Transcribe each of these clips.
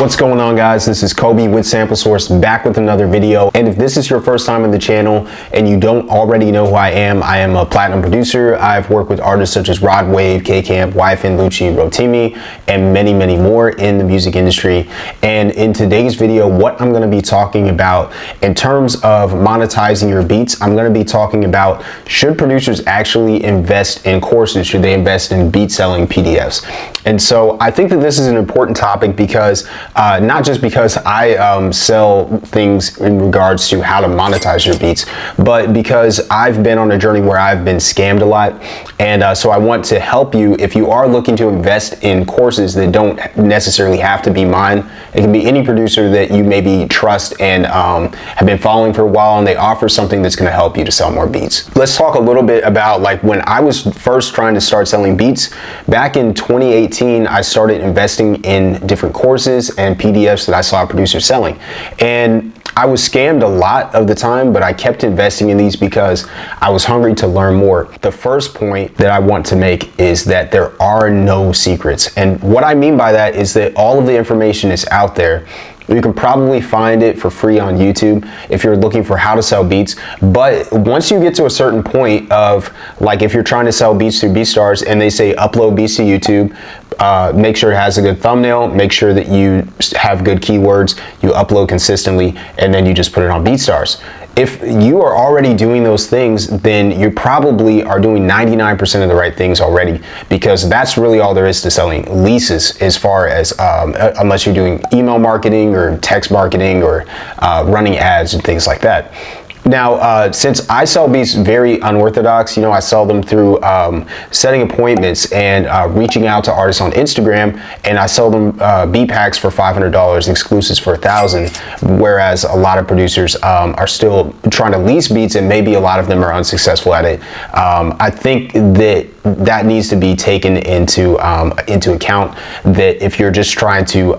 What's going on, guys? This is Kobe with Sample Source, back with another video. And if this is your first time on the channel and you don't already know who I am a platinum producer. I've worked with artists such as Rod Wave, K-Camp, YFN Lucci, Rotimi, and many, many more in the music industry. And in today's video, what I'm going to be talking about in terms of monetizing your beats, I'm going to be talking about, should producers actually invest in courses? Should they invest in beat selling PDFs? And so I think that this is an important topic because not just because I sell things in regards to how to monetize your beats, but because I've been on a journey where I've been scammed a lot. And so I want to help you if you are looking to invest in courses that don't necessarily have to be mine. It can be any producer that you maybe trust and have been following for a while, and they offer something that's going to help you to sell more beats. Let's talk a little bit about like when I was first trying to start selling beats. Back in 2018, I started investing in different courses and PDFs that I saw producers selling. And I was scammed a lot of the time, but I kept investing in these because I was hungry to learn more. The first point that I want to make is that there are no secrets. And what I mean by that is that all of the information is out there. You can probably find it for free on YouTube if you're looking for how to sell beats. But once you get to a certain point of, like, if you're trying to sell beats through BeatStars and they say upload beats to YouTube, make sure it has a good thumbnail, make sure that you have good keywords, you upload consistently, and then you just put it on BeatStars. If you are already doing those things, then you probably are doing 99% of the right things already, because that's really all there is to selling leases, as far as unless you're doing email marketing or text marketing or running ads and things like that. Now, since I sell beats very unorthodox, I sell them through setting appointments and reaching out to artists on Instagram, and I sell them beat packs for $500, exclusives for $1,000, whereas a lot of producers are still trying to lease beats, and maybe a lot of them are unsuccessful at it. I think that needs to be taken into account, that if you're just trying to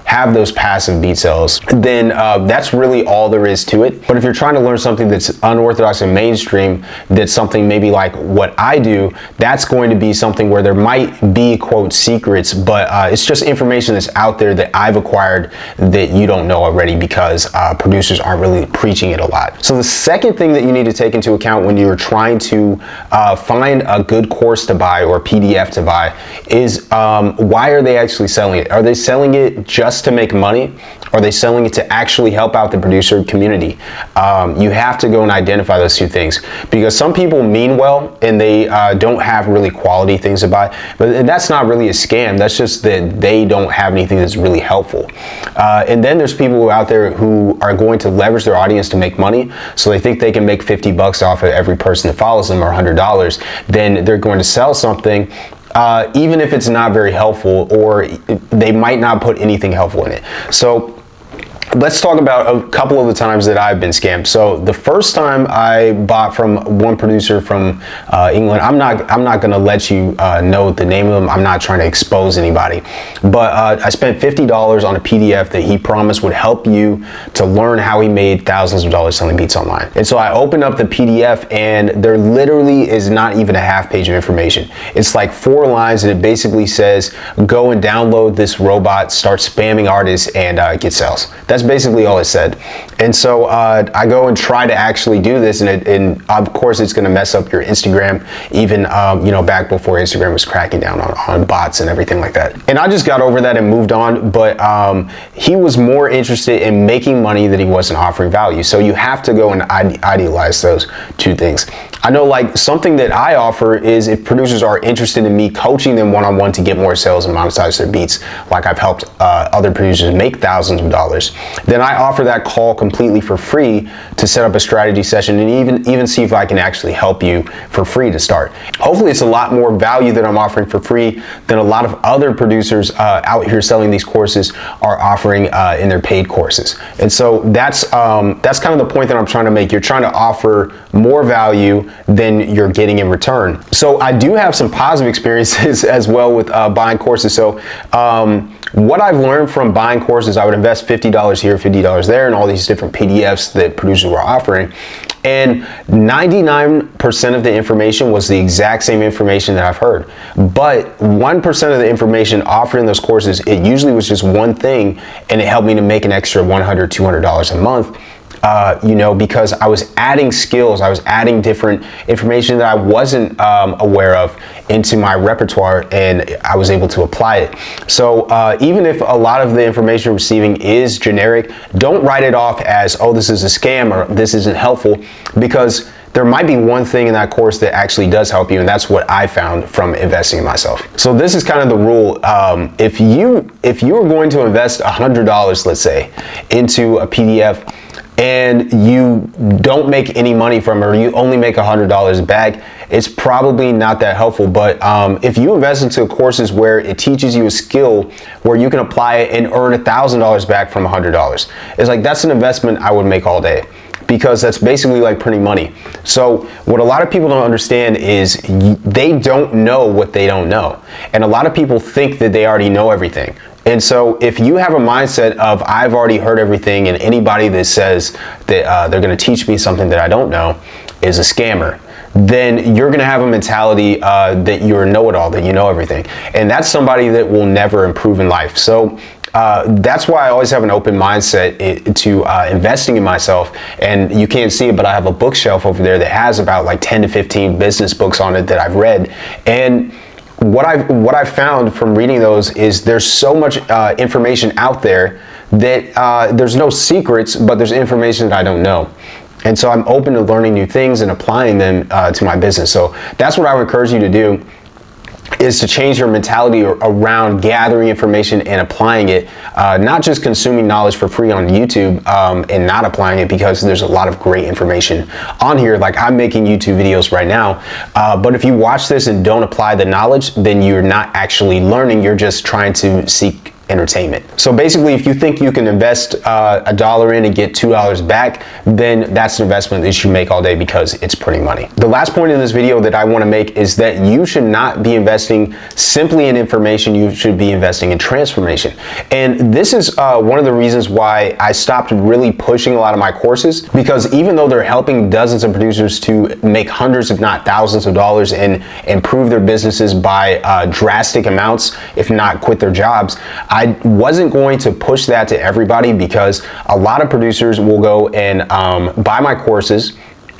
have those passive beat sales, then that's really all there is to it. But if you're trying to learn something that's unorthodox and mainstream, that's something maybe like what I do, that's going to be something where there might be, quote, secrets, but it's just information that's out there that I've acquired that you don't know already, because producers aren't really preaching it a lot. So the second thing that you need to take into account when you're trying to find a good course to buy or PDF to buy is, why are they actually selling it? Are they selling it just to make money? Are they selling it to actually help out the producer community? You have to go and identify those two things, because some people mean well and they don't have really quality things to buy, but that's not really a scam. That's just that they don't have anything that's really helpful. And then there's people out there who are going to leverage their audience to make money. So they think they can make 50 bucks off of every person that follows them, or $100. Then they're going to sell something even if it's not very helpful, or they might not put anything helpful in it. So let's talk about a couple of the times that I've been scammed. So the first time I bought from one producer from England, I'm not gonna let you know the name of them. I'm not trying to expose anybody, but I spent $50 on a PDF that he promised would help you to learn how he made thousands of dollars selling beats online. And so I opened up the PDF, and there literally is not even a half page of information. It's like 4 lines, and it basically says, go and download this robot, start spamming artists, and get sales. That's basically all it said. And so I go and try to actually do this, and of course it's going to mess up your Instagram, even back before Instagram was cracking down on bots and everything like that. And I just got over that and moved on. But he was more interested in making money than he was in offering value. So you have to go and idealize those two things. I know, like, something that I offer is, if producers are interested in me coaching them one-on-one to get more sales and monetize their beats, like I've helped other producers make thousands of dollars, then I offer that call completely for free to set up a strategy session and even see if I can actually help you for free to start. Hopefully it's a lot more value that I'm offering for free than a lot of other producers out here selling these courses are offering in their paid courses. And so that's kind of the point that I'm trying to make. You're trying to offer more value than you're getting in return. So I do have some positive experiences as well with buying courses. So what I've learned from buying courses, I would invest $50 here, $50 there, and all these different PDFs that producers were offering. And 99% of the information was the exact same information that I've heard. But 1% of the information offered in those courses, it usually was just one thing, and it helped me to make an extra $100, $200 a month. Because I was adding skills, I was adding different information that I wasn't aware of into my repertoire, and I was able to apply it. So even if a lot of the information you're receiving is generic, don't write it off as, oh, this is a scam or this isn't helpful, because there might be one thing in that course that actually does help you, and that's what I found from investing in myself. So this is kind of the rule. If you are going to invest $100, let's say, into a PDF, and you don't make any money from it, or you only make $100 back, it's probably not that helpful. But if you invest into courses where it teaches you a skill where you can apply it and earn $1,000 back from $100, it's like, that's an investment I would make all day, because that's basically like printing money. So what a lot of people don't understand is they don't know what they don't know. And a lot of people think that they already know everything. And so if you have a mindset of, I've already heard everything, and anybody that says that they're going to teach me something that I don't know is a scammer, then you're going to have a mentality that you're a know-it-all, that you know everything. And that's somebody that will never improve in life. So that's why I always have an open mindset to investing in myself. And you can't see it, but I have a bookshelf over there that has about like 10 to 15 business books on it that I've read. And what I've found from reading those is there's so much information out there that there's no secrets, but there's information that I don't know. And so I'm open to learning new things and applying them to my business. So that's what I would encourage you to do, is to change your mentality around gathering information and applying it, not just consuming knowledge for free on YouTube and not applying it, because there's a lot of great information on here. Like, I'm making YouTube videos right now, but if you watch this and don't apply the knowledge, then you're not actually learning, you're just trying to seek entertainment. So basically, if you think you can invest $1 in and get $2 back, then that's an investment that you should make all day, because it's printing money. The last point in this video that I want to make is that you should not be investing simply in information, you should be investing in transformation. And this is one of the reasons why I stopped really pushing a lot of my courses, because even though they're helping dozens of producers to make hundreds, if not thousands of dollars, and improve their businesses by drastic amounts, if not quit their jobs, I wasn't going to push that to everybody, because a lot of producers will go and buy my courses,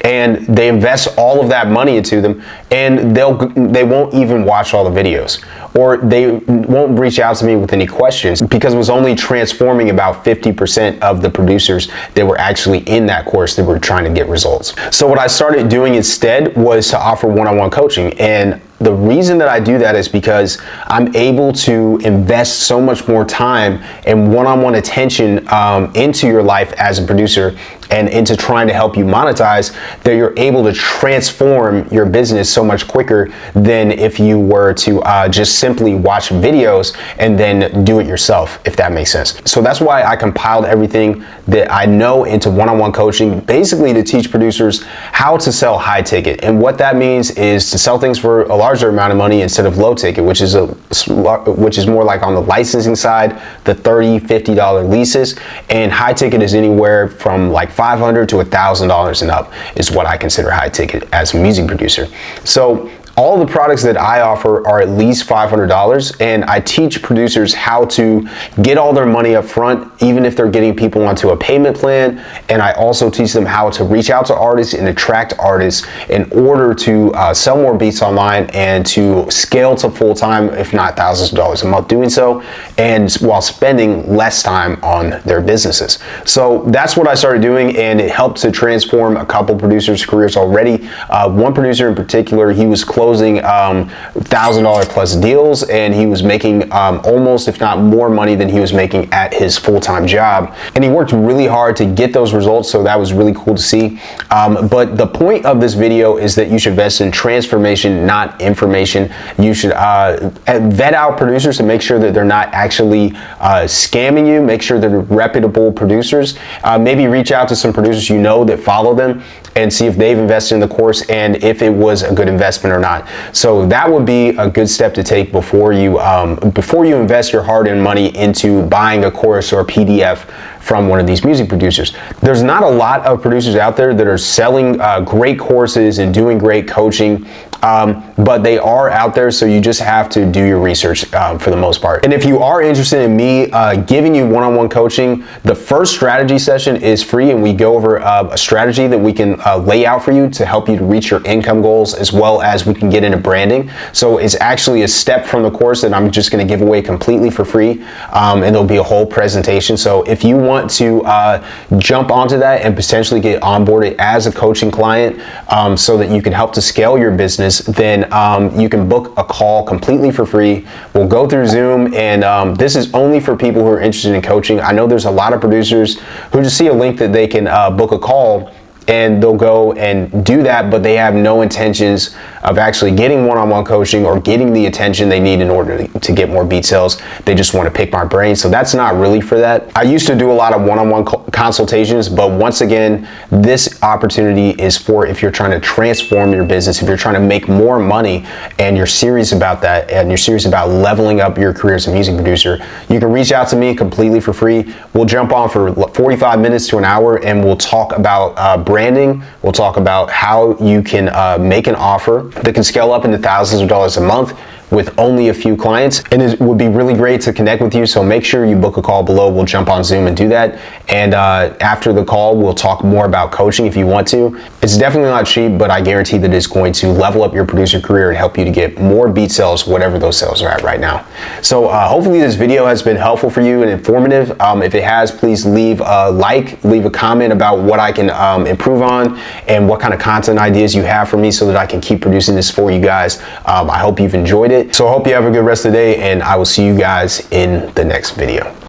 and they invest all of that money into them, and they won't even watch all the videos, or they won't reach out to me with any questions, because it was only transforming about 50% of the producers that were actually in that course that were trying to get results. So what I started doing instead was to offer one-on-one coaching. And the reason that I do that is because I'm able to invest so much more time and one-on-one attention into your life as a producer, and into trying to help you monetize, that you're able to transform your business so much quicker than if you were to just simply watch videos and then do it yourself, if that makes sense. So that's why I compiled everything that I know into one-on-one coaching, basically to teach producers how to sell high ticket. And what that means is to sell things for a larger amount of money instead of low ticket, which is more like on the licensing side, the $30, $50 leases, and high ticket is anywhere from like $500 to $1,000 and up is what I consider high ticket as a music producer. So all the products that I offer are at least $500, and I teach producers how to get all their money up front, even if they're getting people onto a payment plan. And I also teach them how to reach out to artists and attract artists in order to sell more beats online and to scale to full-time, if not thousands of dollars a month doing so, and while spending less time on their businesses. So that's what I started doing, and it helped to transform a couple producers' careers already. One producer in particular, he was closing $1,000 plus deals, and he was making almost, if not more money than he was making at his full-time job. And he worked really hard to get those results, so that was really cool to see. But the point of this video is that you should invest in transformation, not information. You should vet out producers to make sure that they're not actually scamming you, make sure they're reputable producers. Maybe reach out to some producers you know that follow them and see if they've invested in the course and if it was a good investment or not. whatnot. So that would be a good step to take before you invest your hard-earned money into buying a course or a PDF from one of these music producers. There's not a lot of producers out there that are selling great courses and doing great coaching, but they are out there, so you just have to do your research for the most part. And if you are interested in me giving you one-on-one coaching, the first strategy session is free, and we go over a strategy that we can lay out for you to help you to reach your income goals, as well as we can get into branding. So it's actually a step from the course that I'm just going to give away completely for free, and there'll be a whole presentation. So if you want to jump onto that and potentially get onboarded as a coaching client, so that you can help to scale your business, then you can book a call completely for free. We'll go through Zoom, and this is only for people who are interested in coaching. I know there's a lot of producers who just see a link that they can book a call, and they'll go and do that, but they have no intentions of actually getting one-on-one coaching or getting the attention they need in order to get more beat sales. They just want to pick my brain. So that's not really for that. I used to do a lot of one-on-one consultations, but once again, this opportunity is for if you're trying to transform your business, if you're trying to make more money and you're serious about that, and you're serious about leveling up your career as a music producer, you can reach out to me completely for free. We'll jump on for 45 minutes to an hour, and we'll talk about branding. We'll talk about how you can make an offer that can scale up into thousands of dollars a month with only a few clients, and it would be really great to connect with you. So make sure you book a call below. We'll jump on Zoom and do that, and after the call we'll talk more about coaching if you want to. It's definitely not cheap, but I guarantee that it's going to level up your producer career and help you to get more beat sales, whatever those sales are at right now. So hopefully this video has been helpful for you and informative. If it has, please leave a like, leave a comment about what I can improve on and what kind of content ideas you have for me, so that I can keep producing this for you guys. I hope you've enjoyed it. So I hope you have a good rest of the day, and I will see you guys in the next video.